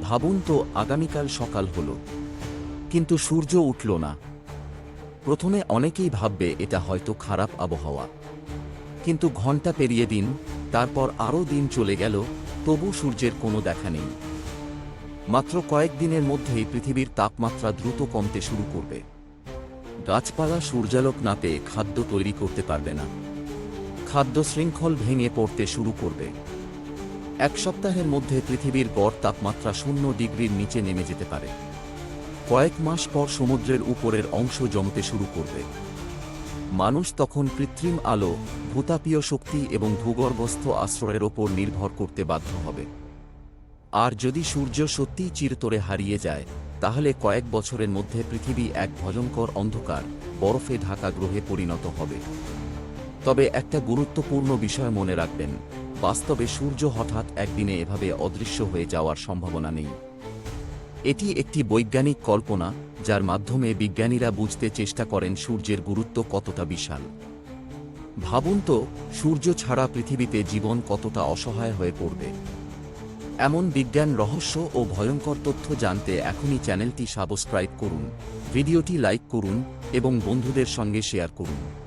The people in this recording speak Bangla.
ভাবুন তো, আগামীকাল সকাল হলো, কিন্তু সূর্য উঠল না। প্রথমে অনেকেই ভাববে এটা হয়তো খারাপ আবহাওয়া। কিন্তু ঘন্টা পেরিয়ে দিন, তারপর আরও দিন চলে গেল, তবু সূর্যের কোনো দেখা নেই। মাত্র কয়েকদিনের মধ্যেই পৃথিবীর তাপমাত্রা দ্রুত কমতে শুরু করবে। গাছপালা সূর্যালোক না পেয়ে খাদ্য তৈরি করতে পারবে না। খাদ্য শৃঙ্খল ভেঙে পড়তে শুরু করবে। এক সপ্তাহের মধ্যে পৃথিবীর গড় তাপমাত্রা 0 ডিগ্রির নিচে নেমে যেতে পারে। কয়েক মাস পর সমুদ্রের উপরের অংশ জমতে শুরু করবে। মানুষ তখন কৃত্রিম আলো, ভূতাপীয় শক্তি এবং ভূগর্ভস্থ আশ্রয়ের ওপর নির্ভর করতে বাধ্য হবে। আর যদি সূর্য সত্যিই চিরতরে হারিয়ে যায়, তাহলে কয়েক বছরের মধ্যে পৃথিবী এক ভয়ঙ্কর অন্ধকার, বরফে ঢাকা গ্রহে পরিণত হবে। তবে একটা গুরুত্বপূর্ণ বিষয় মনে রাখবেন, বাস্তবে সূর্য হঠাৎ একদিনে এভাবে অদৃশ্য হয়ে যাওয়ার সম্ভাবনা নেই। এটি একটি বৈজ্ঞানিক কল্পনা, যার মাধ্যমে বিজ্ঞানীরা বুঝতে চেষ্টা করেন সূর্যের গুরুত্ব কতটা বিশাল। ভাবুন তো, সূর্য ছাড়া পৃথিবীতে জীবন কতটা অসহায় হয়ে পড়বে। এমন বিজ্ঞান রহস্য ও ভয়ঙ্কর তথ্য জানতে এখনই চ্যানেলটি সাবস্ক্রাইব করুন, ভিডিওটি লাইক করুন এবং বন্ধুদের সঙ্গে শেয়ার করুন।